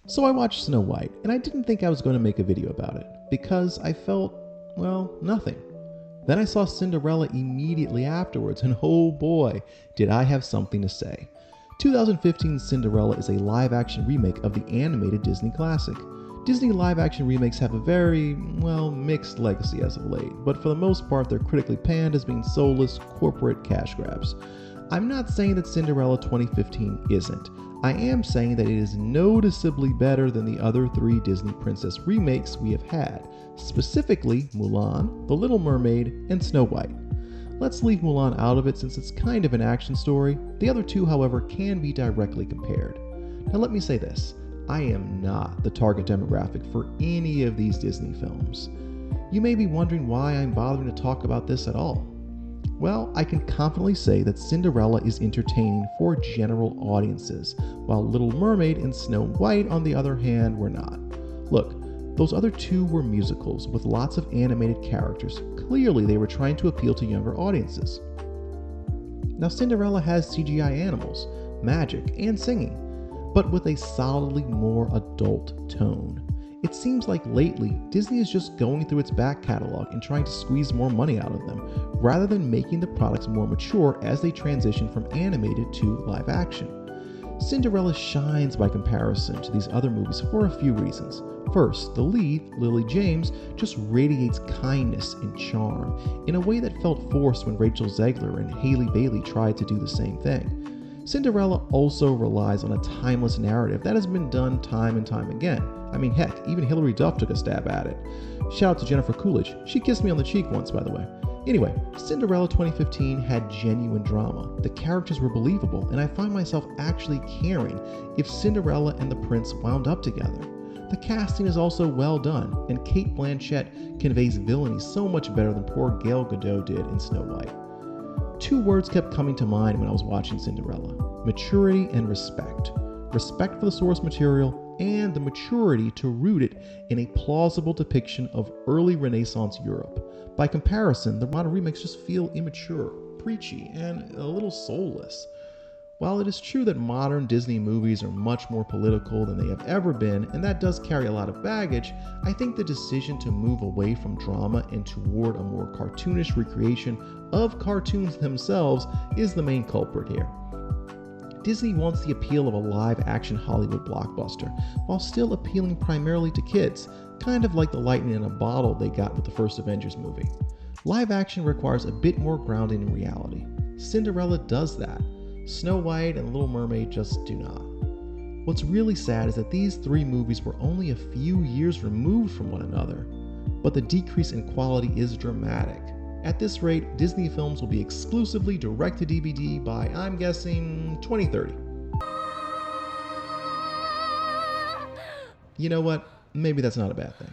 So I watched Snow White, and I didn't think I was going to make a video about it, because I felt, well, nothing. Then I saw Cinderella immediately afterwards, and oh boy, did I have something to say. 2015's Cinderella is a live-action remake of the animated Disney classic. Disney live-action remakes have a very, well, mixed legacy as of late, but for the most part they're critically panned as being soulless corporate cash grabs. I'm not saying that Cinderella 2015 isn't. I am saying that it is noticeably better than the other three Disney princess remakes we have had, specifically Mulan, The Little Mermaid, and Snow White. Let's leave Mulan out of it since it's kind of an action story. The other two, however, can be directly compared. Now let me say this, I am not the target demographic for any of these Disney films. You may be wondering why I'm bothering to talk about this at all. Well, I can confidently say that Cinderella is entertaining for general audiences, while Little Mermaid and Snow White, on the other hand, were not. Look, those other two were musicals with lots of animated characters. Clearly, they were trying to appeal to younger audiences. Now, Cinderella has CGI animals, magic, and singing, but with a solidly more adult tone. It seems like lately, Disney is just going through its back catalog and trying to squeeze more money out of them, rather than making the products more mature as they transition from animated to live action. Cinderella shines by comparison to these other movies for a few reasons. First, the lead, Lily James, just radiates kindness and charm in a way that felt forced when Rachel Zegler and Hailey Bailey tried to do the same thing. Cinderella also relies on a timeless narrative that has been done time and time again. I mean, heck, even Hilary Duff took a stab at it. Shout out to Jennifer Coolidge. She kissed me on the cheek once, by the way. Anyway, Cinderella 2015 had genuine drama. The characters were believable, and I find myself actually caring if Cinderella and the prince wound up together. The casting is also well done, and Cate Blanchett conveys villainy so much better than poor Gal Gadot did in Snow White. Two words kept coming to mind when I was watching Cinderella: maturity and respect. Respect for the source material and the maturity to root it in a plausible depiction of early Renaissance Europe. By comparison, the modern remakes just feel immature, preachy, and a little soulless. While it is true that modern Disney movies are much more political than they have ever been, and that does carry a lot of baggage, I think the decision to move away from drama and toward a more cartoonish recreation of cartoons themselves is the main culprit here. Disney wants the appeal of a live-action Hollywood blockbuster, while still appealing primarily to kids, kind of like the lightning in a bottle they got with the first Avengers movie. Live action requires a bit more grounding in reality. Cinderella does that. Snow White and Little Mermaid just do not. What's really sad is that these three movies were only a few years removed from one another, but the decrease in quality is dramatic. At this rate, Disney films will be exclusively direct-to-DVD by, I'm guessing, 2030. You know what? Maybe that's not a bad thing.